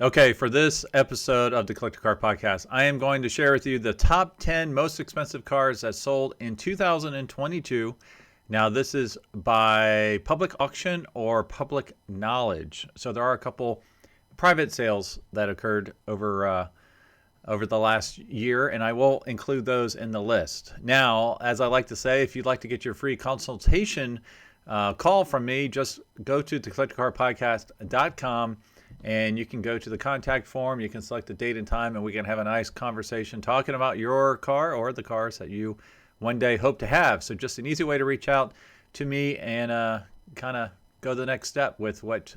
Okay, for this episode of the Collector Car Podcast, I am going to share with you the top 10 most expensive cars that sold in 2022. Now, this is by public auction or public knowledge. So there are a couple private sales that occurred over the last year, and I will include those in the list. Now, as I like to say, if you'd like to get your free consultation call from me, just go to thecollectorcarpodcast.com. And you can go to the contact form, you can select the date and time, and we can have a nice conversation talking about your car or the cars that you one day hope to have. So just an easy way to reach out to me and kind of go the next step with what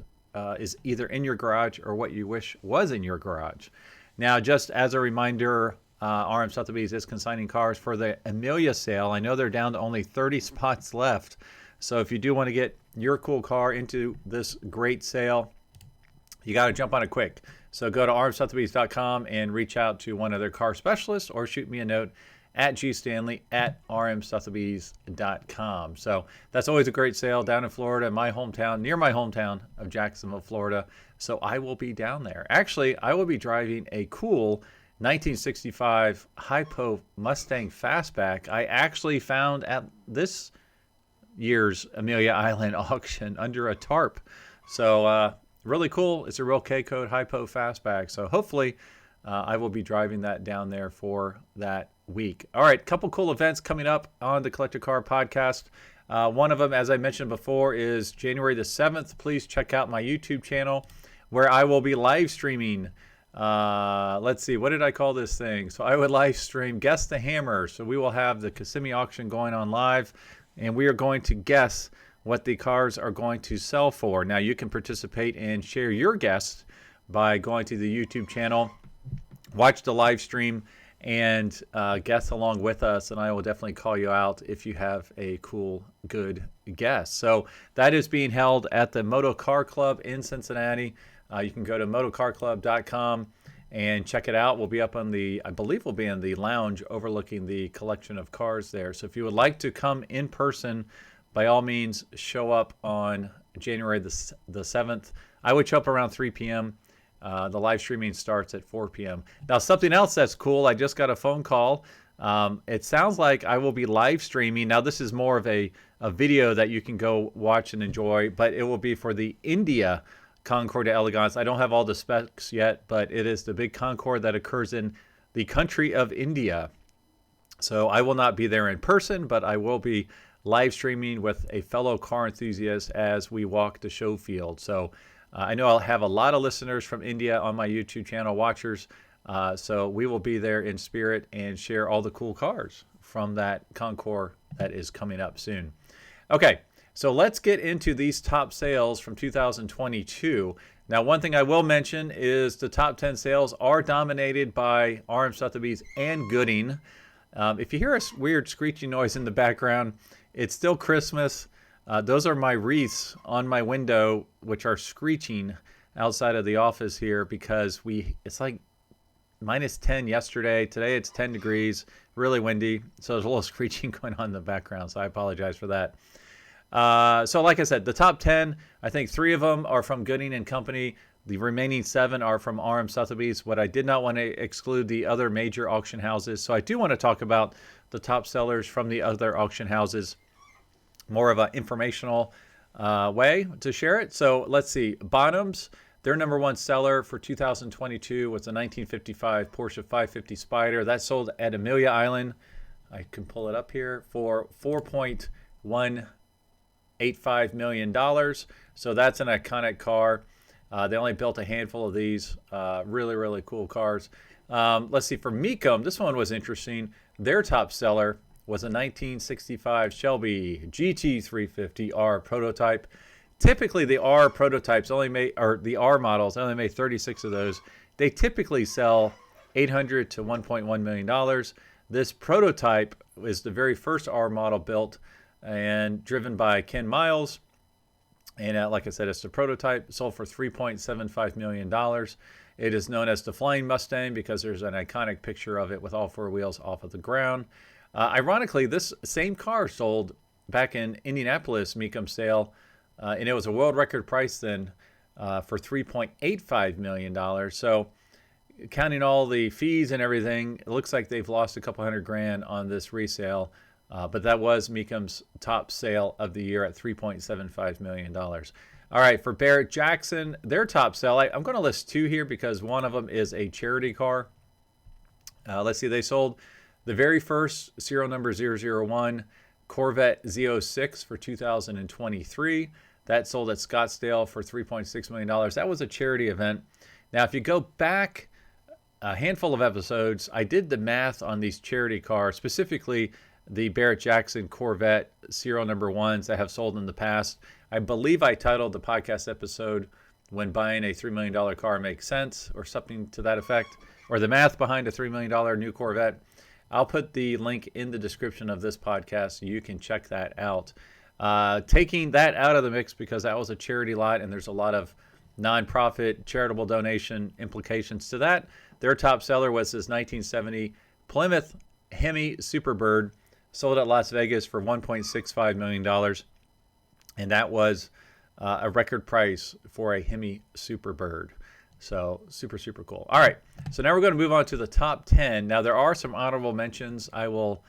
is either in your garage or what you wish was in your garage. Now, just as a reminder, RM Sotheby's is consigning cars for the Amelia sale. I know they're down to only 30 spots left. So if you do want to get your cool car into this great sale, you got to jump on it quick. So go to rmsotheby's.com and reach out to one of their car specialists or shoot me a note at gstanley@rmsotheby's.com. So that's always a great sale down in Florida, my hometown, near my hometown of Jacksonville, Florida. So I will be down there. Actually, I will be driving a cool 1965 Hypo Mustang Fastback I actually found at this year's Amelia Island auction under a tarp. So, really cool. It's a real K-code Hypo Fastback. So hopefully I will be driving that down there for that week. All right, couple cool events coming up on the Collector Car Podcast. One of them, as I mentioned before, is January the 7th. Please check out my YouTube channel where I will be live streaming. Let's see, what did I call this thing? So I would live stream Guess the Hammer. So we will have the Kissimmee auction going on live, and we are going to guess what the cars are going to sell for. Now, you can participate and share your guess by going to the YouTube channel, watch the live stream, and guess along with us, and I will definitely call you out if you have a cool, good guess. So that is being held at the Motocar Club in Cincinnati. You can go to motocarclub.com and check it out. We'll be up on I believe we'll be in the lounge overlooking the collection of cars there. So if you would like to come in person, by all means, show up on January the 7th. I would show up around 3 p.m. The live streaming starts at 4 p.m. Now, something else that's cool, I just got a phone call. It sounds like I will be live streaming. Now, this is more of a video that you can go watch and enjoy, but it will be for the India Concours d'Elegance. I don't have all the specs yet, but it is the big Concours that occurs in the country of India. So I will not be there in person, but I will be live streaming with a fellow car enthusiast as we walk the show field. So I know I'll have a lot of listeners from India on my YouTube channel, watchers. So we will be there in spirit and share all the cool cars from that Concours that is coming up soon. Okay, so let's get into these top sales from 2022. Now, one thing I will mention is the top 10 sales are dominated by RM Sotheby's and Gooding. If you hear a weird screeching noise in the background, it's still Christmas. Those are my wreaths on my window, which are screeching outside of the office here because it's like minus 10 yesterday. Today it's 10 degrees, really windy. So there's a little screeching going on in the background. So I apologize for that. So like I said, the top 10, I think 3 of them are from Gooding and Company. The remaining 7 are from RM Sotheby's. What I did not want to exclude the other major auction houses. So I do want to talk about the top sellers from the other auction houses. More of an informational way to share it. So let's see. Bonhams, their number one seller for 2022 was the 1955 Porsche 550 Spyder. That sold at Amelia Island. I can pull it up here for $4.185 million. So that's an iconic car. They only built a handful of these. Really, really cool cars. Let's see. For Mecum, this one was interesting. Their top seller was a 1965 Shelby GT350R prototype. Typically, the R prototypes the R models only made 36 of those. They typically sell $800 to $1.1 million. This prototype is the very first R model built and driven by Ken Miles. And like I said, it's the prototype, sold for $3.75 million. It is known as the Flying Mustang because there's an iconic picture of it with all 4 wheels off of the ground. Ironically, this same car sold back in Indianapolis, Mecum sale, and it was a world record price then. for $3.85 million. So counting all the fees and everything, it looks like they've lost a couple $100,000 on this resale. But that was Mecum's top sale of the year at $3.75 million. All right, for Barrett-Jackson, their top sale, I'm going to list two here because one of them is a charity car. Let's see, they sold the very first serial number 001 Corvette Z06 for 2023. That sold at Scottsdale for $3.6 million. That was a charity event. Now, if you go back a handful of episodes, I did the math on these charity cars, specifically the Barrett-Jackson Corvette serial number ones that have sold in the past. I believe I titled the podcast episode, "When Buying a $3 Million Car Makes Sense," or something to that effect, or the math behind a $3 million new Corvette. I'll put the link in the description of this podcast so you can check that out. Taking that out of the mix because that was a charity lot and there's a lot of nonprofit charitable donation implications to that. Their top seller was this 1970 Plymouth Hemi Superbird, sold at Las Vegas for $1.65 million. And that was a record price for a Hemi Superbird. So super, super cool. All right. So now we're going to move on to the top 10. Now there are some honorable mentions I will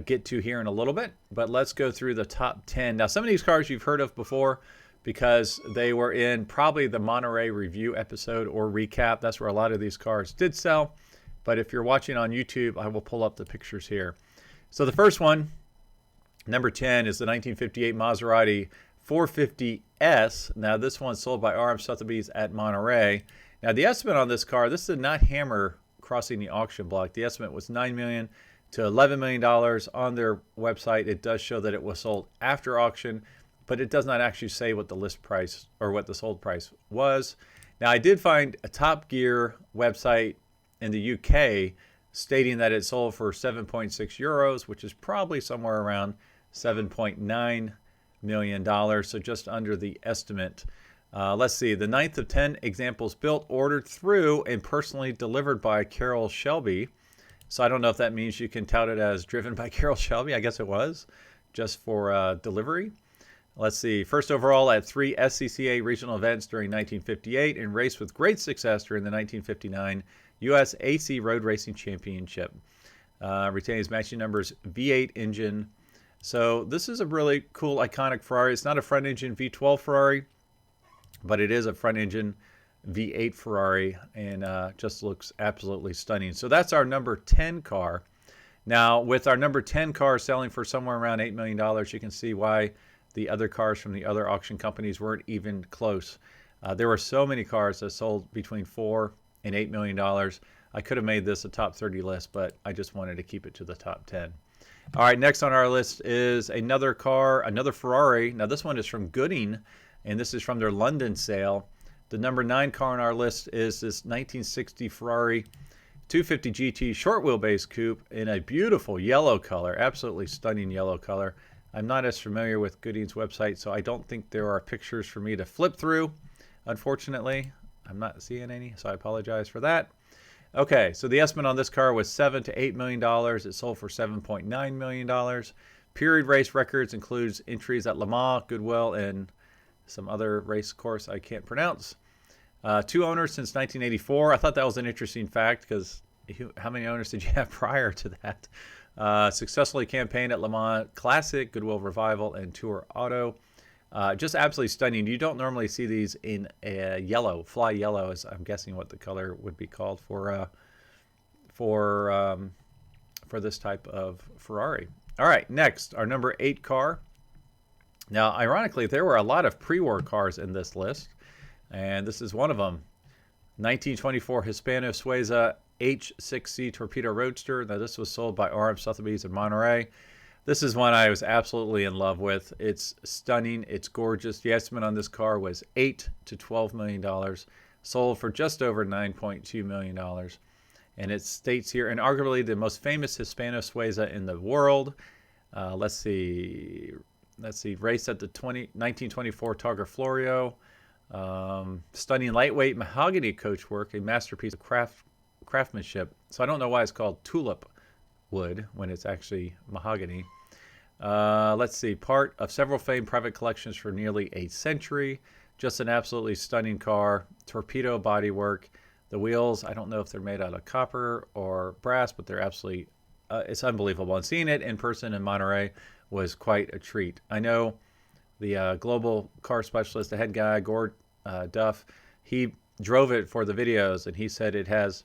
get to here in a little bit, but let's go through the top 10. Now some of these cars you've heard of before because they were in probably the Monterey review episode or recap. That's where a lot of these cars did sell. But if you're watching on YouTube, I will pull up the pictures here. So the first one, number 10, is the 1958 Maserati 450S. Now this one sold by RM Sotheby's at Monterey. Now the estimate on this car, this did not hammer crossing the auction block. The estimate was $9 million to $11 million on their website. It does show that it was sold after auction, but it does not actually say what the list price or what the sold price was. Now I did find a Top Gear website in the UK stating that it sold for 7.6 euros, which is probably somewhere around $7.9 million, so just under the estimate. Let's see, the 9th of 10 examples built, ordered through, and personally delivered by Carroll Shelby. So I don't know if that means you can tout it as driven by Carroll Shelby. I guess it was, just for delivery. Let's see, first overall at 3 SCCA regional events during 1958 and raced with great success during the 1959 U.S. AC Road Racing Championship. Retains matching numbers V8 engine. So this is a really cool, iconic Ferrari. It's not a front engine V12 Ferrari, but it is a front engine V8 Ferrari, and just looks absolutely stunning. So that's our number 10 car. Now, with our number 10 car selling for somewhere around $8 million, you can see why the other cars from the other auction companies weren't even close. There were so many cars that sold between $4 and $8 million. I could have made this a top 30 list, but I just wanted to keep it to the top 10. All right, next on our list is another car, another Ferrari. Now this one is from Gooding, and this is from their London sale. The number 9 car on our list is this 1960 Ferrari 250 GT short wheelbase coupe in a beautiful yellow color, absolutely stunning yellow color. I'm not as familiar with Gooding's website, so I don't think there are pictures for me to flip through, unfortunately. I'm not seeing any, so I apologize for that. Okay, so the estimate on this car was $7 to $8 million. It sold for $7.9 million. Period race records includes entries at Le Mans, Goodwill, and some other race course I can't pronounce. 2 owners since 1984. I thought that was an interesting fact because how many owners did you have prior to that? Successfully campaigned at Le Mans Classic, Goodwill Revival, and Tour Auto. Just absolutely stunning. You don't normally see these in yellow. Fly yellow is, I'm guessing, what the color would be called for this type of Ferrari. All right, next, our number 8 car. Now, ironically, there were a lot of pre-war cars in this list, and this is one of them. 1924 Hispano Suiza H6C Torpedo Roadster. Now, this was sold by RM Sotheby's in Monterey. This is one I was absolutely in love with. It's stunning. It's gorgeous. The estimate on this car was $8 to $12 million. Sold for just over $9.2 million. And it states here, and arguably the most famous Hispano Suiza in the world. Let's see. Raced at the 1924 Targa Florio. Stunning lightweight mahogany coachwork, a masterpiece of craftsmanship. So I don't know why it's called tulip wood when it's actually mahogany. Let's see, part of several famed private collections for nearly a century. Just an absolutely stunning car. Torpedo bodywork. The wheels, I don't know if they're made out of copper or brass, but they're absolutely, it's unbelievable. And seeing it in person in Monterey was quite a treat. I know the global car specialist, the head guy, Gord Duff, he drove it for the videos, and he said it has,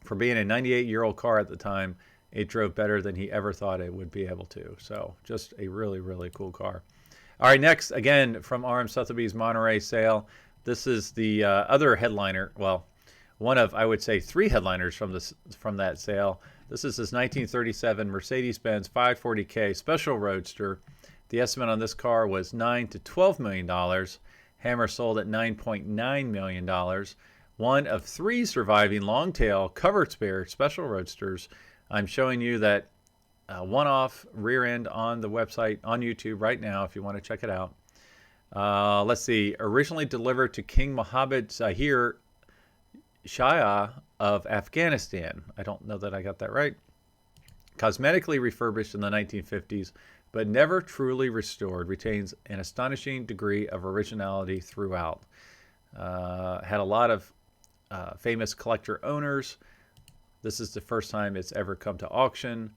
for being a 98-year-old car at the time, it drove better than he ever thought it would be able to. So just a really, really cool car. All right, next, again, from RM Sotheby's Monterey sale. This is the other headliner, well, one of, I would say, 3 headliners from that sale. This is this 1937 Mercedes-Benz 540K Special Roadster. The estimate on this car was $9 to $12 million. Hammer sold at $9.9 million. One of 3 surviving long-tail covered spare special roadsters. I'm showing you that one-off rear end on the website on YouTube right now if you want to check it out. Let's see. Originally delivered to King Mohammed Zahir Shah of Afghanistan. I don't know that I got that right. Cosmetically refurbished in the 1950s, but never truly restored. Retains an astonishing degree of originality throughout. Had a lot of famous collector owners. This is the first time it's ever come to auction.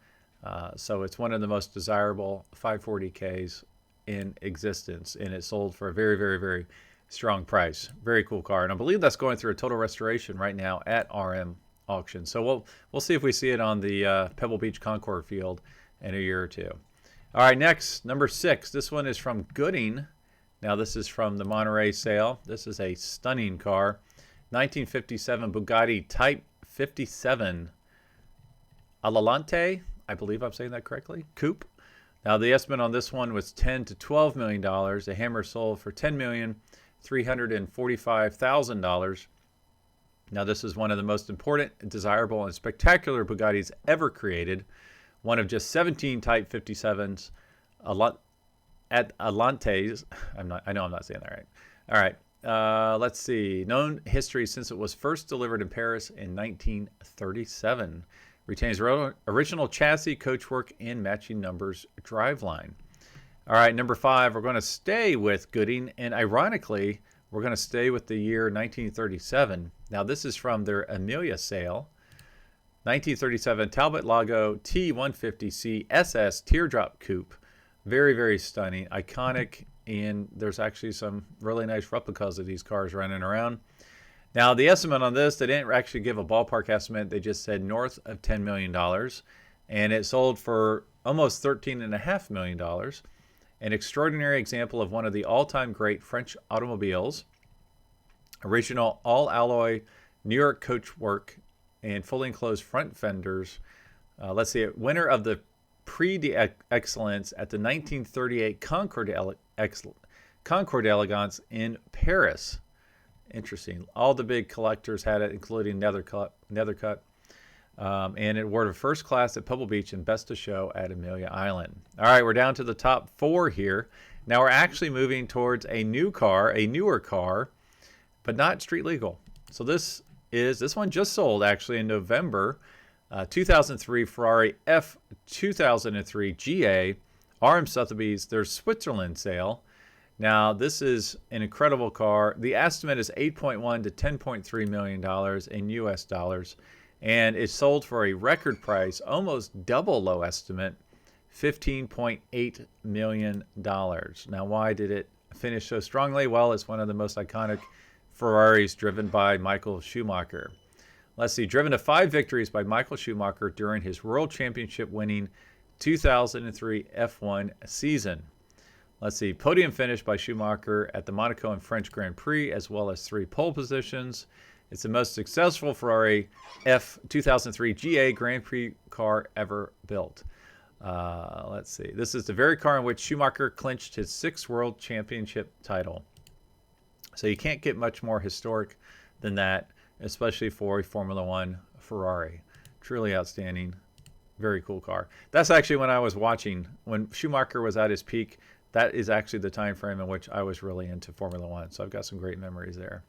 So it's one of the most desirable 540Ks in existence, and it sold for a very, very, very strong price. Very cool car, and I believe that's going through a total restoration right now at RM Auction. So we'll see if we see it on the Pebble Beach Concours field in a year or two. All right, next, number 6. This one is from Gooding. Now this is from the Monterey sale. This is a stunning car, 1957 Bugatti Type 57 Atalante. I believe I'm saying that correctly. Coupe. Now the estimate on this one was $10 to $12 million. The Hammer sold for $10,345,000. Now this is one of the most important, desirable, and spectacular Bugattis ever created. One of just 17 Type 57s at Atalantes. I know I'm not saying that right. All right. Let's see. Known history since it was first delivered in Paris in 1937. Retains original chassis, coachwork, and matching numbers driveline. All right, number 5, we're going to stay with Gooding, and ironically, we're going to stay with the year 1937. Now, this is from their Amelia sale. 1937 Talbot-Lago T150C SS Teardrop Coupe. Very, very stunning, iconic, and there's actually some really nice replicas of these cars running around. Now, the estimate on this, they didn't actually give a ballpark estimate. They just said north of $10 million, and it sold for almost $13.5 million. An extraordinary example of one of the all-time great French automobiles. Original all-alloy New York coachwork and fully enclosed front fenders. Let's see, winner of the Prix d'Excellence at the 1938 Concours d'Elegance in Paris. Interesting. All the big collectors had it, including Nethercut. And it awarded first class at Pebble Beach and best of show at Amelia Island. All right, we're down to the top 4 here. Now we're actually moving towards a new car, a newer car, but not street legal. So this one just sold actually in November. 2003 Ferrari F2003 GA, RM Sotheby's, their Switzerland sale. Now, this is an incredible car. The estimate is $8.1 to $10.3 million in US dollars, and it sold for a record price, almost double low estimate, $15.8 million. Now, why did it finish so strongly? Well, it's one of the most iconic Ferraris driven by Michael Schumacher. Let's see, driven to 5 victories by Michael Schumacher during his World Championship winning 2003 F1 season. Let's see, podium finish by Schumacher at the Monaco and French Grand Prix, as well as 3 pole positions. It's the most successful Ferrari F2003 GA Grand Prix car ever built. Let's see, this is the very car in which Schumacher clinched his 6th World Championship title. So you can't get much more historic than that, especially for a Formula One Ferrari. Truly outstanding. Very cool car. That's actually when I was watching, when Schumacher was at his peak. That is actually the time frame in which I was really into Formula One. So I've got some great memories there.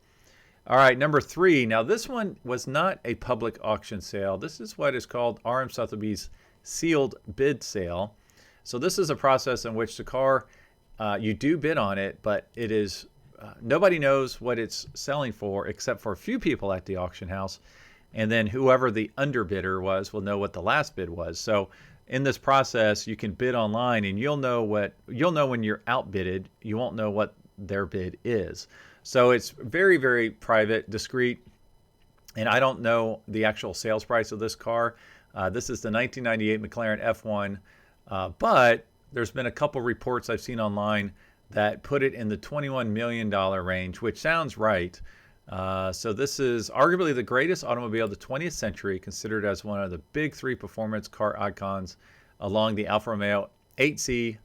All right, number 3. Now, this one was not a public auction sale. This is what is called RM Sotheby's sealed bid sale. So this is a process in which the car, you do bid on it, but it is nobody knows what it's selling for except for a few people at the auction house. And then whoever the underbidder was will know what the last bid was. So in this process, you can bid online and you'll know when you're outbidded. You won't know what their bid is. So it's very, very private, discreet. And I don't know the actual sales price of this car. This is the 1998 McLaren F1, but there's been a couple reports I've seen online that put it in the $21 million range, which sounds right. So this is arguably the greatest automobile of the 20th century, considered as one of the big three performance car icons along the Alfa Romeo 8C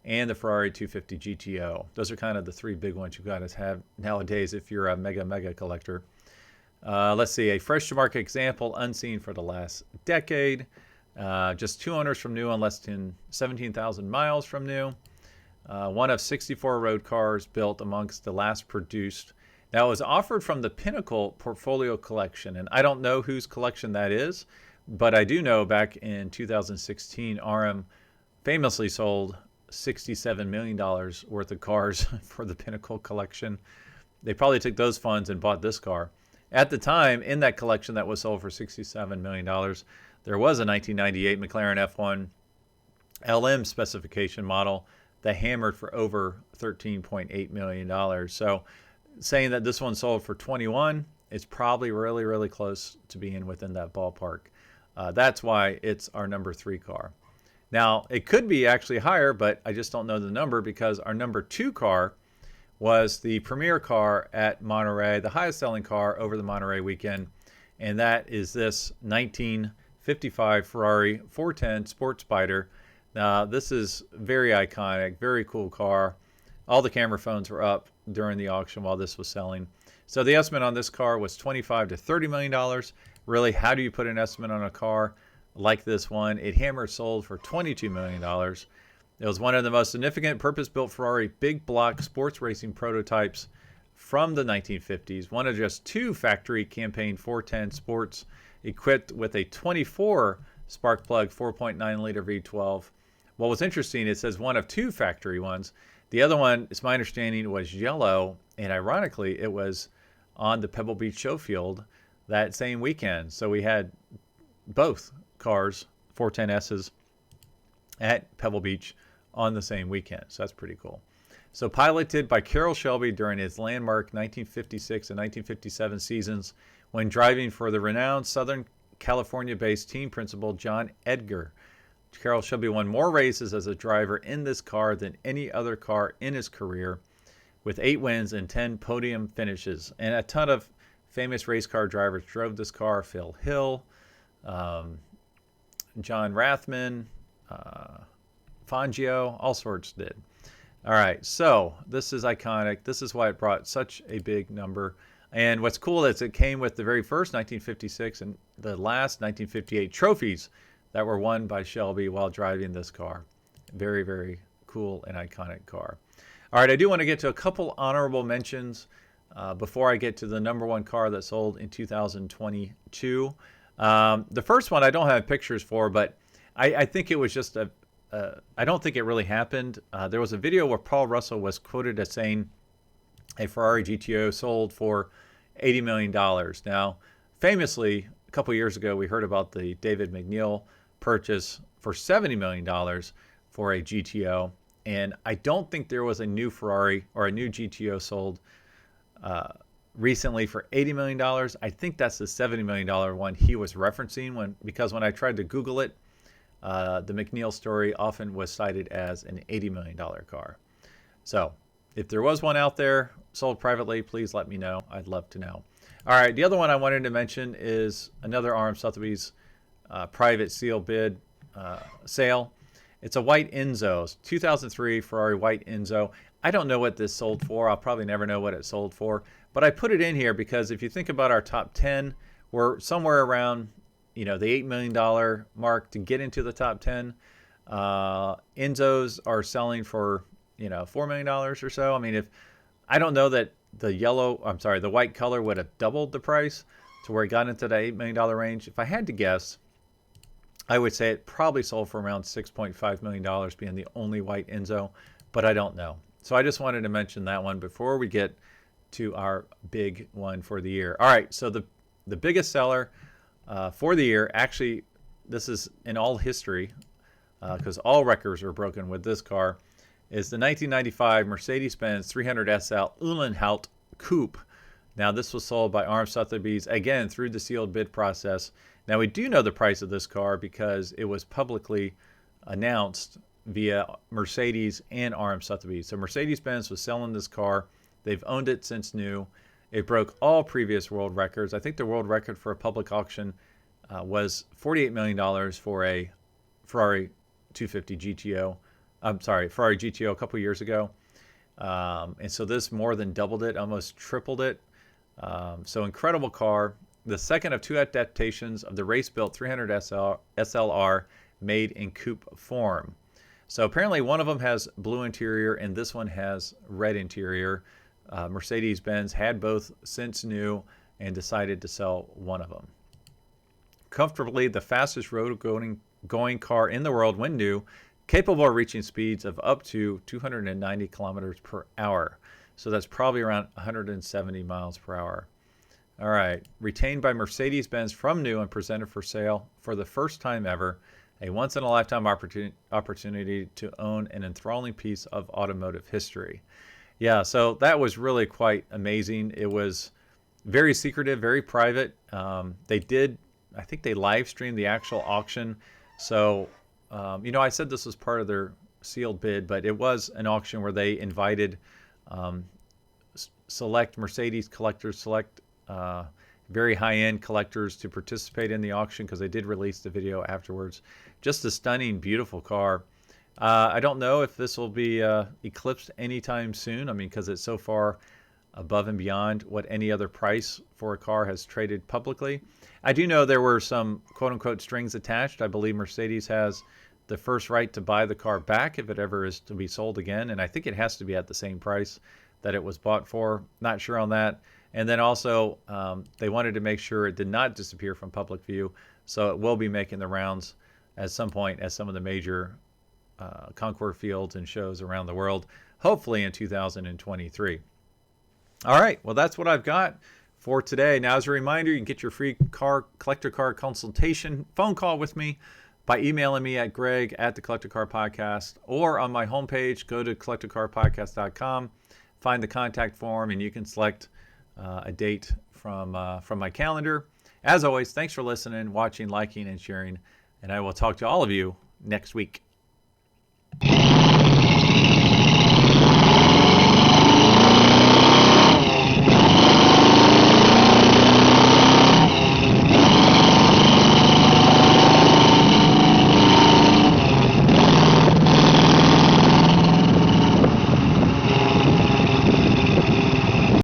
and the Ferrari 250 GTO. Those are kind of the three big ones you guys have nowadays if you're a mega collector. Let's see, a fresh to market example, unseen for the last decade. Just 2 owners from new on less than 17,000 miles from new. One of 64 road cars built amongst the last produced. Now, it was offered from the Pinnacle Portfolio Collection, and I don't know whose collection that is, but I do know back in 2016, RM famously sold $67 million worth of cars for the Pinnacle Collection. They probably took those funds and bought this car. At the time, in that collection that was sold for $67 million, there was a 1998 McLaren F1 LM specification model that hammered for over $13.8 million. So saying that this one sold for 21, it's probably really close to being within that ballpark. That's why it's our number 3 car. Now, it could be actually higher, but I just don't know the number because our number 2 car was the premier car at Monterey, the highest selling car over the Monterey weekend, and that is this 1955 Ferrari 410 Sport Spider. Now, this is very iconic, very cool car. All the camera phones were up during the auction while this was selling. So the estimate on this car was $25 to $30 million. Really, how do you put an estimate on a car like this one? It hammer sold for $22 million. It was one of the most significant purpose-built Ferrari big block sports racing prototypes from the 1950s. One of just 2 factory campaign 410 sports equipped with a 24 spark plug 4.9 liter V12. What was interesting, it says one of 2 factory ones. The other one, it's my understanding, was yellow, and ironically, it was on the Pebble Beach show field that same weekend. So we had both cars, 410Ss, at Pebble Beach on the same weekend. So that's pretty cool. So piloted by Carroll Shelby during his landmark 1956 and 1957 seasons when driving for the renowned Southern California-based team principal John Edgar. Carroll Shelby won more races as a driver in this car than any other car in his career, with 8 wins and 10 podium finishes. And a ton of famous race car drivers drove this car. Phil Hill, John Rathman, Fangio, all sorts did. All right, so this is iconic. This is why it brought such a big number. And what's cool is it came with the very first 1956 and the last 1958 trophies that were won by Shelby while driving this car. Very cool and iconic car. All right, I do want to get to a couple honorable mentions before I get to the number 1 car that sold in 2022. The first one I don't have pictures for, but I think it was just I don't think it really happened. There was a video where Paul Russell was quoted as saying a Ferrari GTO sold for $80 million. Now, famously, a couple years ago, we heard about the David McNeil purchase for $70 million for a GTO. And I don't think there was a new Ferrari or a new GTO sold recently for $80 million. I think that's the $70 million one he was referencing because when I tried to Google it, the McNeil story often was cited as an $80 million car. So if there was one out there sold privately, please let me know. I'd love to know. All right, the other one I wanted to mention is another RM Sotheby's private seal bid sale. It's a white Enzo, 2003 Ferrari white Enzo. I don't know what this sold for. I'll probably never know what it sold for. But I put it in here because if you think about our top 10, we're somewhere around the $8 million mark to get into the top 10. Enzos are selling for $4 million or so. I mean, I don't know that the white color would have doubled the price to where it got into the $8 million range. If I had to guess, I would say it probably sold for around $6.5 million being the only white Enzo, but I don't know. So I just wanted to mention that one before we get to our big one for the year. All right, so the biggest seller for the year, actually, this is in all history, because all records were broken with this car, is the 1995 Mercedes-Benz 300 SL Uhlenhaut Coupe. Now, this was sold by Arm Sotheby's, again, through the sealed bid process. Now, we do know the price of this car because it was publicly announced via Mercedes and Arm Sotheby's. So Mercedes-Benz was selling this car. They've owned it since new. It broke all previous world records. I think the world record for a public auction was $48 million for a Ferrari 250 GTO. I'm sorry, Ferrari GTO a couple years ago. And so this more than doubled it, almost tripled it. So incredible car. The second of two adaptations of the race-built 300 SLR made in coupe form. So apparently one of them has blue interior and this one has red interior. Mercedes-Benz had both since new and decided to sell one of them. Comfortably the fastest road-going car in the world when new, capable of reaching speeds of up to 290 kilometers per hour. So that's probably around 170 miles per hour. All right, retained by Mercedes-Benz from new and presented for sale for the first time ever. A once-in-a-lifetime opportunity to own an enthralling piece of automotive history. Yeah, so that was really quite amazing. It was very secretive, very private. I think they live streamed the actual auction. So, I said this was part of their sealed bid, but it was an auction where they invited select Mercedes collectors, very high-end collectors to participate in the auction because they did release the video afterwards. Just a stunning, beautiful car. I don't know if this will be eclipsed anytime soon. I mean, because it's so far above and beyond what any other price for a car has traded publicly. I do know there were some quote-unquote strings attached. I believe Mercedes has the first right to buy the car back if it ever is to be sold again, and I think it has to be at the same price that it was bought for. Not sure on that. And then also, they wanted to make sure it did not disappear from public view, so it will be making the rounds at some point at some of the major concours fields and shows around the world, hopefully in 2023. All right, well, that's what I've got for today. Now, as a reminder, you can get your free collector car consultation phone call with me by emailing me at greg@thecollectorcarpodcast or on my homepage. Go to collectorcarpodcast.com, find the contact form, and you can select a date from my calendar. As always, thanks for listening, watching, liking, and sharing, and I will talk to all of you next week.